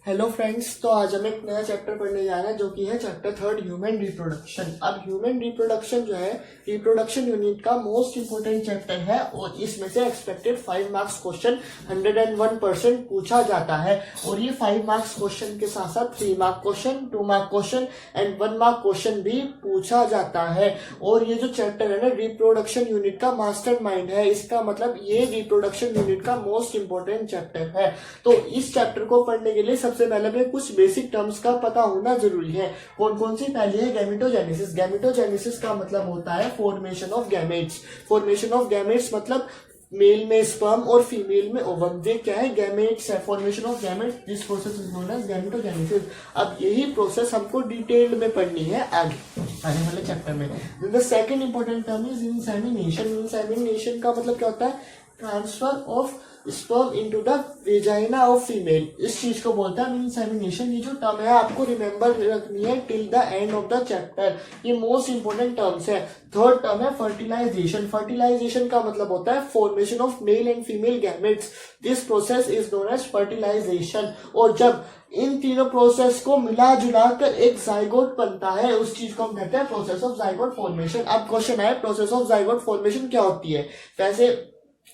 Hello friends, तो आज हम एक नया चैप्टर पढ़ने जा रहे हैं जो कि है चैप्टर 3 ह्यूमन रिप्रोडक्शन। अब ह्यूमन रिप्रोडक्शन जो है रिप्रोडक्शन यूनिट का मोस्ट इंपोर्टेंट चैप्टर है और इसमें से एक्सपेक्टेड 5 मार्क्स क्वेश्चन 101% पूछा जाता है। और ये 5 मार्क्स क्वेश्चन के साथ साथ 3 mark question, 2 mark question and 1 mark question भी पूछा जाता है। और ये जो चैप्टर है ना रिप्रोडक्शन यूनिट का मास्टर माइंड है, इसका मतलब ये रिप्रोडक्शन यूनिट का मोस्ट इंपोर्टेंट चैप्टर है। तो इस चैप्टर को पढ़ने के लिए सबसे पहले हमें कुछ बेसिक टर्म्स का पता होना जरूरी है। कौन कौन सी? पहली है गैमेटोजेनेसिस। गैमेटोजेनेसिस का मतलब होता है formation of gametes. Formation of gametes मतलब मेल में स्पर्म और फीमेल में ओवम। ये क्या है? गैमेट्स है, formation of gametes. This process is known as gametogenesis. अब यही प्रोसेस हमको डिटेल्ड में पढ़नी है आने वाले चैप्टर में। The second important term is insemination. Insemination का मतलब क्या होता है? Transfer of sperm into the vagina of female. इस चीज को बोलता है इंसेमिनेशन। ये जो टर्म है आपको रिमेंबर रखनी है till the end of the chapter. ये मोस्ट इंपोर्टेंट टर्म्स है। थर्ड टर्म है फर्टिलाइजेशन। फर्टिलाइजेशन का मतलब होता है formation of male and female gametes. This process is known as fertilisation. और जब इन तीनों प्रोसेस को मिला जुला कर एक जाइगोट बनता है, उस चीज को हम कहते हैं प्रोसेस ऑफ जाइगोट फॉर्मेशन। अब क्वेश्चन है प्रोसेस ऑफ जाइगोट फॉर्मेशन क्या होती है? वैसे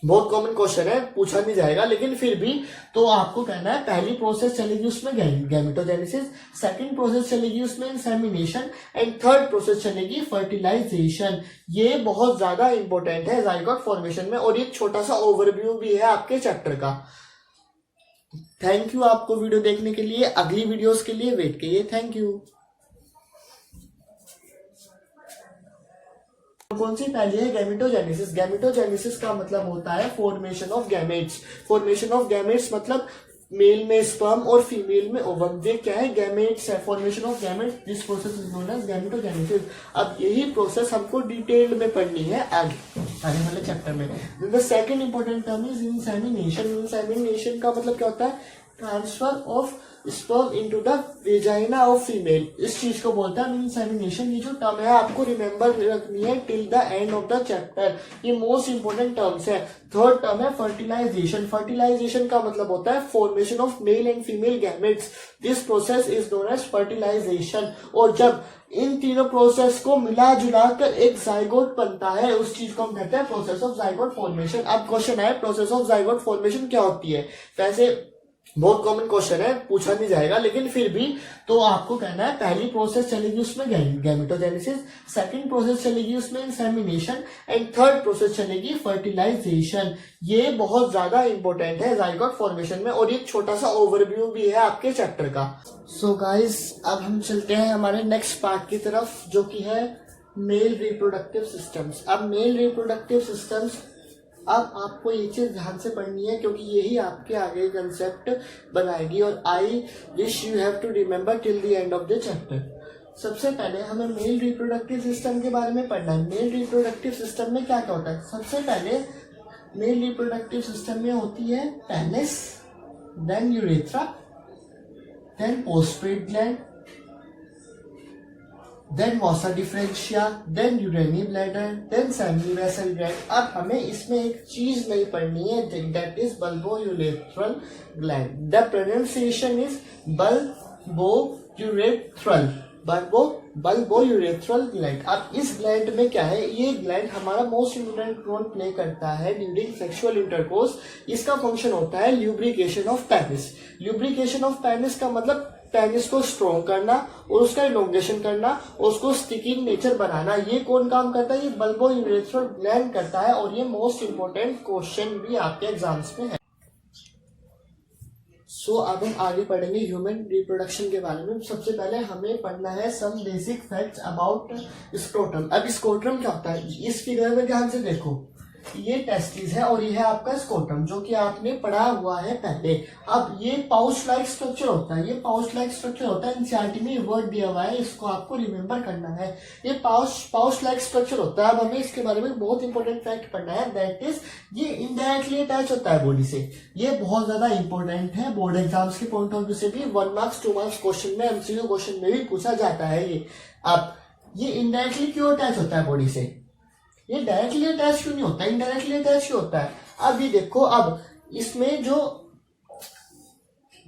बहुत कॉमन क्वेश्चन है, पूछा नहीं जाएगा, लेकिन फिर भी तो आपको कहना है पहली प्रोसेस चलेगी उसमें गैमेटोजेनेसिस, सेकंड प्रोसेस चलेगी उसमें इंसेमिनेशन एंड थर्ड प्रोसेस चलेगी फर्टिलाइजेशन। ये बहुत ज्यादा इंपॉर्टेंट है जाइगोट फॉर्मेशन में। और ये छोटा सा ओवरव्यू भी है आपके चैप्टर का। थैंक यू आपको वीडियो देखने के लिए। अगली वीडियोस के लिए वेट कीजिए। Thank you. कौन सी? पहली है गैमेटोजेनेसिस। गैमेटोजेनेसिस का मतलब होता है formation of gametes. Formation of gametes मतलब मेल में स्पर्म और फीमेल में ओवम। ये क्या है? गैमेट्स है, formation of gametes. This process is known as gametogenesis. अब यही प्रोसेस हमको डिटेल्ड में पढ़नी है आने वाले चैप्टर में। The second important term is insemination. Insemination का मतलब क्या होता है? Transfer of sperm into the vagina of female. इस चीज को बोलता है इंसेमिनेशन। ये जो टर्म है आपको रिमेंबर रखनी है till the end of the chapter. ये मोस्ट इंपोर्टेंट टर्म्स है। थर्ड टर्म है फर्टिलाइजेशन। फर्टिलाइजेशन का मतलब होता है formation of male and female gametes. This process is known as fertilisation. और जब इन तीनों प्रोसेस को मिला जुला कर एक जाइगोट बनता है, उस चीज को हम कहते हैं प्रोसेस ऑफ जाइगोट फॉर्मेशन। अब क्वेश्चन है प्रोसेस ऑफ जाइगोट फॉर्मेशन क्या होती है? वैसे बहुत कॉमन क्वेश्चन है, पूछा नहीं जाएगा, लेकिन फिर भी तो आपको कहना है पहली प्रोसेस चलेगी उसमें गैमेटोजेनेसिस, सेकंड प्रोसेस चलेगी उसमें इंसेमिनेशन एंड थर्ड प्रोसेस चलेगी फर्टिलाइजेशन। ये बहुत ज्यादा इंपॉर्टेंट है जाइगोट फॉर्मेशन में। और ये छोटा सा ओवरव्यू भी है आपके चैप्टर का। सो गाइस, अब हम चलते हैं हमारे नेक्स्ट पार्ट की तरफ जो कि है मेल रिप्रोडक्टिव सिस्टम्स। अब मेल रिप्रोडक्टिव सिस्टम्स, अब आपको ये चीज ध्यान से पढ़नी है क्योंकि यही आपके आगे कंसेप्ट बनाएगी। और I wish you have to remember till the end of the chapter. सबसे पहले हमें मेल रिप्रोडक्टिव सिस्टम के बारे में पढ़ना है। मेल रिप्रोडक्टिव सिस्टम में क्या क्या होता है? सबसे पहले मेल रिप्रोडक्टिव सिस्टम में होती है पेनिस, देन यूरेथ्रा, देन पोस्ट्रेट gland, then vasa deferentia, then urinary bladder, then seminal vesicle gland. अब हमें इसमें एक चीज नहीं पढ़नी है, that is bulbourethral gland. The pronunciation is bulbourethral, bulbourethral gland. अब इस ग्लैंड में क्या है? ये ग्लैंड हमारा मोस्ट इम्पोर्टेंट रोल प्ले करता है ड्यूरिंग सेक्सुअल इंटरकोर्स। इसका फंक्शन होता है lubrication of penis. Lubrication of penis का मतलब पेनिस को स्ट्रॉन्ग करना और उसका इलोंगेशन करना और उसको स्टिकी नेचर बनाना। ये कौन काम करता है? ये बल्बोयूरेथ्रल ग्लैंड करता है। और ये मोस्ट इंपोर्टेंट क्वेश्चन भी आपके एग्जाम्स में है। सो अब हम आगे पढ़ेंगे ह्यूमन रिप्रोडक्शन के बारे में। सबसे पहले हमें पढ़ना है some basic facts about scrotum. अब स्क्रोटम क्या होता है? इस फिगर में ध्यान से देखो, ये टेस्टिस है और ये है आपका स्क्रोटम जो कि आपने पढ़ा हुआ है पहले। अब ये पाउच लाइक स्ट्रक्चर होता है। ये पाउच लाइक स्ट्रक्चर होता है, एनसीईआरटी में वर्ड दिया हुआ है, इसको आपको रिमेम्बर करना है। ये पाउच लाइक स्ट्रक्चर होता है। अब हमें इसके बारे में बहुत इंपॉर्टेंट फैक्ट पढ़ना है, दैट इज ये इनडायरेक्टली अटैच होता है बॉडी से। ये बहुत ज्यादा इंपॉर्टेंट है बोर्ड एग्जाम्स के पॉइंट ऑफ व्यू से भी। 1 मार्क्स 2 मार्क्स क्वेश्चन में, एमसीक्यू क्वेश्चन में भी पूछा जाता है ये। अब ये इनडायरेक्टली क्यों अटैच होता है बॉडी से? ये डायरेक्टली अटैच क्यों नहीं होता? इनडायरेक्टली अटैच क्यों होता है? अब ये देखो, अब इसमें जो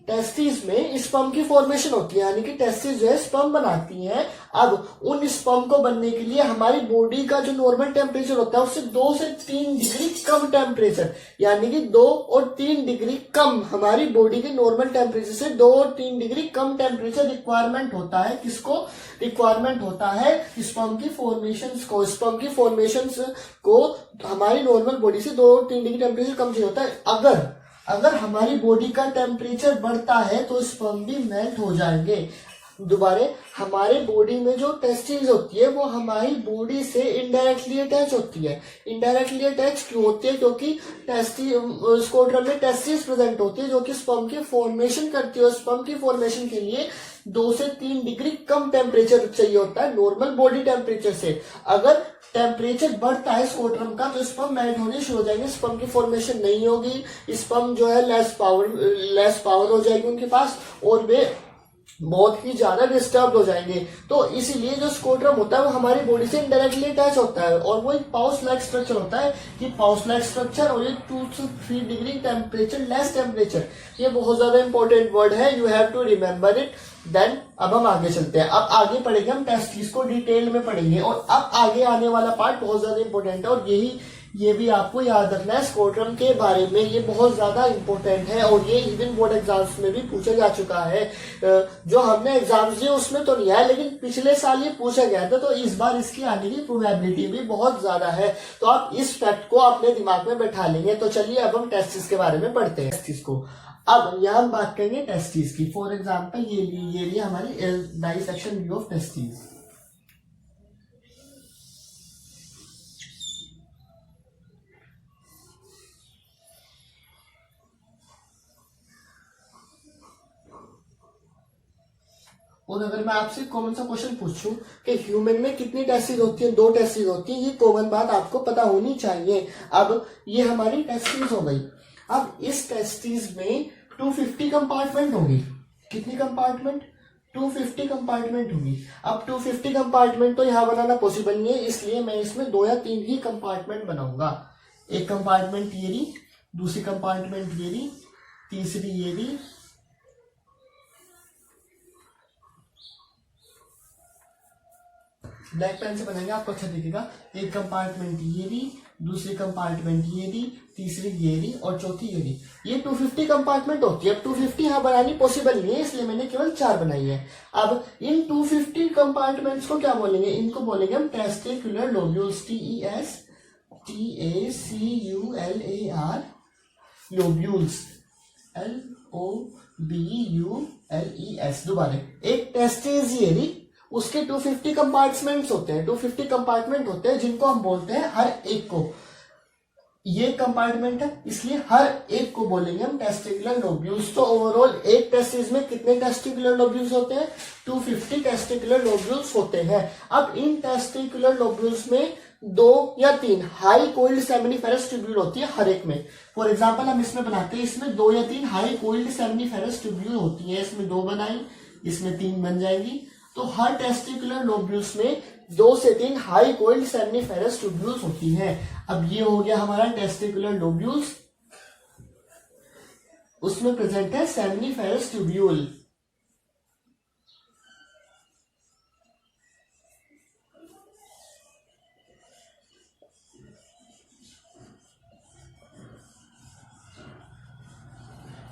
टेस्टिस में स्पर्म की फॉर्मेशन होती है, यानी कि टेस्टिस जो है स्पर्म बनाती हैं। अब उन स्पर्म को बनने के लिए हमारी बॉडी का जो नॉर्मल टेम्परेचर होता है उससे 2 से 3 डिग्री कम टेम्परेचर, यानी कि 2 और 3 डिग्री कम, हमारी बॉडी के नॉर्मल टेम्परेचर से 2 और 3 डिग्री कम टेम्परेचर रिक्वायरमेंट होता है। किसको रिक्वायरमेंट होता है? स्पर्म की फॉर्मेशंस को। स्पर्म की फॉर्मेशंस को हमारी नॉर्मल बॉडी से 2 और 3 डिग्री टेम्परेचर कम चाहिए होता है। अगर हमारी बॉडी का टेम्परेचर बढ़ता है तो स्पर्म भी मेल्ट हो जाएंगे। दोबारा, हमारे बॉडी में जो टेस्टिस होती है वो हमारी बॉडी से इनडायरेक्टली अटैच होती है। इनडायरेक्टली अटैच क्यों होती है? क्योंकि स्कोट्रम में टेस्टिस प्रेजेंट होती है जो कि स्पर्म की फॉर्मेशन करती है। स्पर्म की फॉर्मेशन के लिए 2 से 3 डिग्री कम टेम्परेचर चाहिए होता है नॉर्मल बॉडी टेम्परेचर से। अगर टेम्परेचर बढ़ता है स्कोट्रम का तो स्पर्म मेल्ट होने शुरू हो जाएंगे, स्पर्म की फॉर्मेशन नहीं होगी, स्पर्म जो है लेस पावर हो जाएगी उनके पास, और वे बहुत ही ज्यादा डिस्टर्ब हो जाएंगे। तो इसीलिए जो स्कोट्रम होता है वो हमारी बॉडी से इनडायरेक्टली अटैच होता है, और वो एक पाउच लाइक स्ट्रक्चर होता है कि पाउच लाइक स्ट्रक्चर और ये 2 से 3 डिग्री टेम्परेचर लेस टेम्परेचर, ये बहुत ज्यादा इंपॉर्टेंट वर्ड है, you have to remember it. Then अब हम आगे चलते हैं। अब आगे पढ़ेंगे हम टेस्टिस को डिटेल में पढ़ेंगे, और अब आगे आने वाला पार्ट बहुत ज्यादा इंपॉर्टेंट है, और ये भी आपको याद रखना है स्कोट्रम के बारे में, ये बहुत ज्यादा इंपॉर्टेंट है, और ये इवन बोर्ड एग्जाम्स में भी पूछा जा चुका है। जो हमने एग्जाम्स दिए उसमें तो नहीं आया, लेकिन पिछले साल ये पूछा गया था, तो इस बार इसकी आने की प्रोबेबिलिटी भी बहुत ज्यादा है। तो आप इस फैक्ट को अपने दिमाग में बैठा लेंगे। तो चलिए अब हम टेस्टिस के बारे में पढ़ते हैं। टेस्टिस को अब यहाँ हम बात करेंगे टेस्टिस की। फॉर एग्जाम्पल ये लिए हमारी डाइसेक्शन व्यू ऑफ टेस्टिस। और अगर मैं आपसे कॉमन सा क्वेश्चन पूछूं कि ह्यूमन में कितनी टेस्टिस होती है? 2 टेस्टिस होती है, ये कॉमन बात आपको पता होनी चाहिए। अब ये हमारी टेस्टिस हो गई। अब इस टेस्टिस में 250 कंपार्टमेंट होगी। कितनी कंपार्टमेंट? 250 कंपार्टमेंट होगी। अब 250 कंपार्टमेंट तो यहाँ बनाना पॉसिबल नहीं है, इसलिए मैं इसमें 2 या 3 ही कंपार्टमेंट बनाऊंगा। एक कंपार्टमेंट ये रही, दूसरी कंपार्टमेंट ये रही, तीसरी ये रही, ब्लैक पेन से बनाएंगे आपको अच्छा दिखेगा। एक कंपार्टमेंट ये रही, दूसरी कंपार्टमेंट ये रही, तीसरी ये रही, और चौथी ये रही। ये 250 कंपार्टमेंट होती है। अब 250 यहाँ बनानी पॉसिबल नहीं है, इसलिए मैंने केवल 4 बनाई है। अब इन 250 कंपार्टमेंट्स को क्या बोलेंगे? इनको बोलेंगे हम testicular lobules. TESTACULAR lobules, LOBULES। दोबारा, एक टेस्टिस ये रही, उसके 250 कंपार्टमेंट्स होते हैं। 250 कंपार्टमेंट होते हैं जिनको हम बोलते हैं हर एक को, ये कंपार्टमेंट है इसलिए हर एक को बोलेंगे हम टेस्टिकुलर लोब्यूल्स। तो ओवरऑल एक टेस्टिस में कितने टेस्टिकुलर लोब्यूल्स होते हैं? 250 टेस्टिकुलर लोब्यूल्स होते हैं। अब इन टेस्टिकुलर लोब्यूल्स में 2 या 3 हाई कोइल्ड सेमिनिफेरस ट्यूब्यूल होती है हर एक में। फॉर एग्जाम्पल हम इसमें बनाते हैं, इसमें 2 या 3 हाई कोइल्ड सेमिनिफेरस ट्यूब्यूल होती है। इसमें 2 बनाई, इसमें 3 बन जाएगी। तो हर टेस्टिकुलर लोब्यूल्स में 2 से 3 हाई कोइल्ड सेमिनिफेरस ट्यूब्यूल्स होती हैं। अब ये हो गया हमारा टेस्टिकुलर लोब्यूल्स, उसमें प्रेजेंट है सेमिनिफेरस ट्यूब्यूल।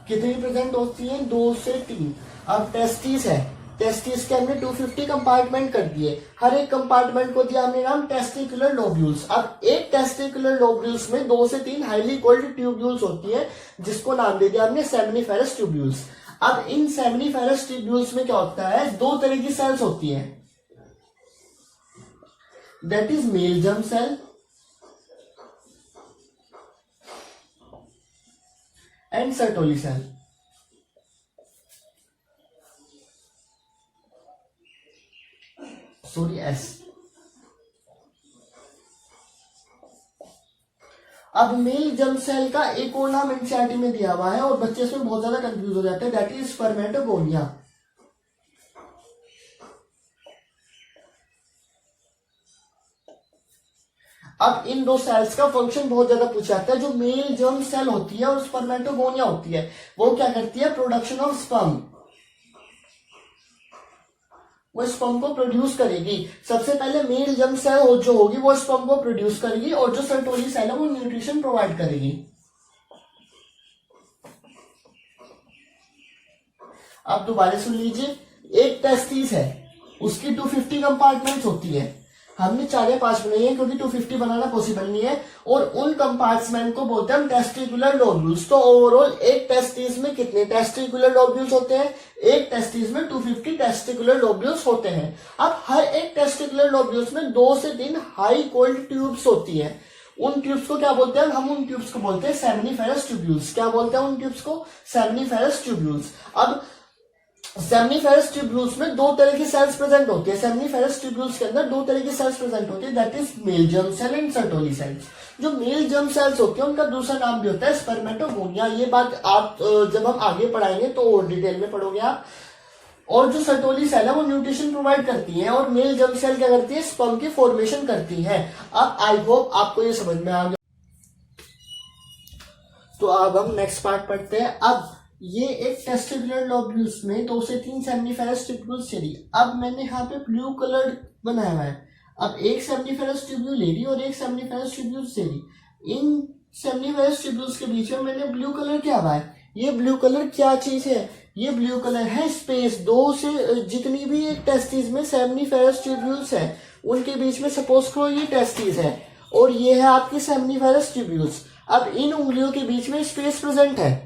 कितनी प्रेजेंट होती है? 2 से 3। अब टेस्टिस है, टेस्टिस के हमने 250 कंपार्टमेंट कर दिए, हर एक कंपार्टमेंट को दिया हमने नाम टेस्टिकुलर लोब्यूल्स। अब एक टेस्टिकुलर लोब्यूल्स में 2 से 3 हाईली कोल्ड ट्यूब्यूल्स होती है, जिसको नाम दे दिया हमने सेमिनिफेरस ट्यूब्यूल्स। अब इन सेमिनिफेरस ट्यूब्यूल्स में क्या होता है? 2 तरह की सेल्स होती है, that is male germ cell and Sertoli cell. Sorry, S. अब मेल जर्म सेल का एक और नाम एनसीईआरटी में दिया हुआ है और बच्चे इसमें बहुत ज्यादा कंफ्यूज हो जाते हैं, दैट इज स्पर्मेटोगोनिया। अब इन दो सेल्स का फंक्शन बहुत ज्यादा पूछा जाता है। जो मेल जर्म सेल होती है और स्पर्मेटोगोनिया होती है, वो क्या करती है, प्रोडक्शन ऑफ स्पर्म, वो स्पर्म को प्रोड्यूस करेगी। सबसे पहले मेल जर्म सेल जो होगी वो स्पर्म को प्रोड्यूस करेगी, और जो सर्टोली सेल है वो न्यूट्रिशन प्रोवाइड करेगी। अब दोबारा सुन लीजिए, एक टेस्टिस है, उसकी 250 कंपार्टमेंट्स होती है। हमने 4 या 5 बनाई है क्योंकि 250 बनाना पॉसिबल नहीं है, और उन कंपार्टमेंट को बोलते हैं हम टेस्टिकुलर लोब्यूल्स। तो ओवरऑल एक टेस्टिस में कितने टेस्टिकुलर लोब्यूल्स होते हैं, एक टेस्टिस में 250 टेस्टिकुलर लोब्यूल्स होते हैं। अब हर एक टेस्टिकुलर लोब्यूल्स में 2 से 3 हाई कोल्ड ट्यूब्स होती है। उन ट्यूब्स को क्या बोलते हैं, हम उन ट्यूब्स को बोलते हैं सेमिनिफेरस ट्यूब्यूल्स। क्या बोलते हैं उन ट्यूब्स को, सेमिनिफेरस ट्यूब्यूल्स। अब सेमिनिफेरस ट्यूब्यूल्स में 2 तरह की सेल्स प्रेजेंट होती है। सेमिनिफेरस ट्यूब्यूल्स के अंदर 2 तरह की सेल्स प्रेजेंट होती है, that is male germ cell and Sertoli cells. जो मेल जर्म सेल्स होती है उनका दूसरा नाम भी होता है स्पर्मेटोगोनिया। ये बात आप जब हम आगे पढ़ाएंगे तो और डिटेल में पढ़ोगे आप। और जो सर्टोली सेल है वो न्यूट्रिशन प्रोवाइड करती है, और मेल जर्म सेल क्या करती है, स्पर्म की फॉर्मेशन करती है। अब आई होप आपको ये समझ में आ गया। तो अब हम नेक्स्ट पार्ट पढ़ते हैं। अब ये एक टेस्टिकुलर लोब्यूल्स में 2 से 3 सेमिनिफेरस ट्यूब्यूल्स चली। अब मैंने यहाँ पे ब्लू कलर बनाया हुआ है। अब एक सेमिनिफेरस ट्यूब्यूल लेडी और एक सेमिनिफेरस ट्यूब्यूल चली। इन सेमिनिफेरस ट्यूब्यूल्स के बीच में मैंने ब्लू कलर क्या हुआ है, ये ब्लू कलर क्या चीज है, ये ब्लू कलर है स्पेस। 2 से जितनी भी एक टेस्टिस में सेमिनिफेरस ट्यूब्यूल्स है उनके बीच में सपोज करो ये टेस्टिस है और ये है आपकी सेमिनिफेरस ट्यूब्यूल्स। अब इन उंगलियों के बीच में स्पेस प्रेजेंट है,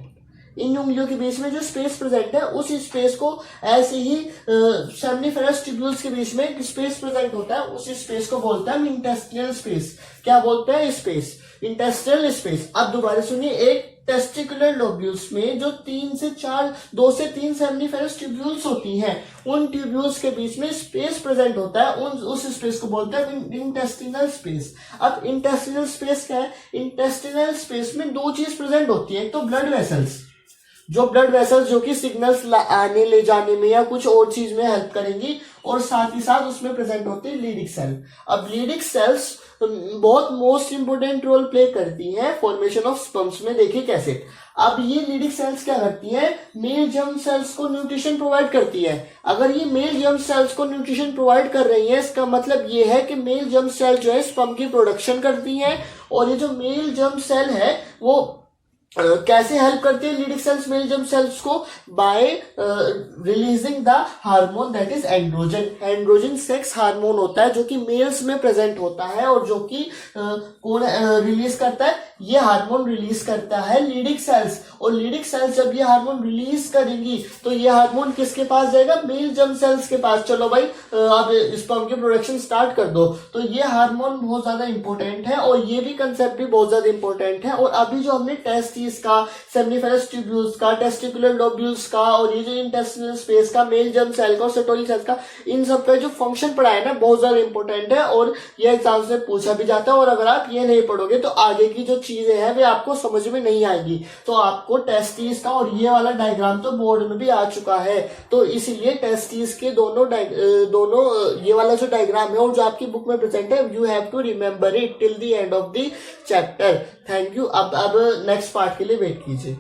इन उंगलियों के बीच में जो स्पेस प्रेजेंट है उस स्पेस को ऐसे ही सेमिनिफेरस ट्यूब्यूल्स के बीच में एक स्पेस प्रेजेंट होता है, उस स्पेस को बोलते हैं हम इंटेस्टिनल स्पेस। क्या बोलते हैं, स्पेस, इंटेस्टिनल स्पेस। अब दोबारा सुनिए, एक टेस्टिकुलर लोब्यूल्स में जो 2 से 3 सेमिनिफेरस ट्यूब्यूल्स होती हैं, उन ट्यूब्यूल्स के बीच में स्पेस प्रेजेंट होता है, उस स्पेस को बोलते हैं इंटेस्टिनल स्पेस। अब इंटेस्टिनल स्पेस क्या है, इंटेस्टिनल स्पेस में 2 चीज प्रेजेंट होती है। एक तो ब्लड वेसल्स, जो ब्लड वेसल्स जो कि सिग्नल्स आने ले जाने में या कुछ और चीज में हेल्प करेंगी, और साथ ही साथ उसमें प्रेजेंट होती है लीडिक सेल। अब लीडिक सेल्स बहुत मोस्ट इंपोर्टेंट रोल प्ले करती हैं फॉर्मेशन ऑफ स्पर्म्स में। देखिए कैसे। अब ये लीडिक सेल्स क्या करती हैं, मेल जर्म सेल्स को न्यूट्रिशन प्रोवाइड करती है। अगर ये मेल जर्म सेल्स को न्यूट्रिशन प्रोवाइड कर रही है, इसका मतलब ये है कि मेल जर्म सेल जो है स्पर्म की प्रोडक्शन करती है, और ये जो मेल जर्म सेल है वो कैसे हेल्प करती है लीडिक सेल्स मेल जर्म सेल्स को, bye releasing the hormone that is androgen. Androgen sex hormone होता है जो कि मेल्स में प्रेजेंट होता है, और जो कि कौन रिलीज करता है, ये हार्मोन रिलीज करता है लीडिक सेल्स। और लीडिक सेल्स जब ये हार्मोन रिलीज करेंगी तो ये हार्मोन किसके पास जाएगा, मेल जर्म सेल्स के पास। चलो भाई अब स्पर्म की प्रोडक्शन स्टार्ट कर दो। तो ये हार्मोन बहुत ज्यादा इंपॉर्टेंट है, और ये भी कंसेप्ट भी बहुत ज्यादा इंपॉर्टेंट है। और अभी जो हमने टेस्ट का, सेमिनिफेरस ट्यूब्यूल्स का, टेस्टिकुलर लोब्यूल्स का, और ये जो इंटेस्टिनल स्पेस का, मेल जर्म सेल का और सर्टोली सेल का, इन सब का जो फंक्शन पढ़ा है ना बहुत ज्यादा इंपॉर्टेंट है, और ये एग्जाम से पूछा भी जाता है। और अगर आप ये नहीं पढ़ोगे तो आगे की जो चीजें हैं वे आपको समझ में नहीं आएगी। तो आपको टेस्टिस का और ये वाला डायग्राम तो बोर्ड में भी आ चुका है, तो इसीलिए टेस्टिस के दोनों ये वाला जो डायग्राम है और जो आपकी बुक में प्रेजेंट है, you have to remember it till the end of the chapter. Thank you. अब नेक्स्ट पार्ट के लिए वेट कीजिए।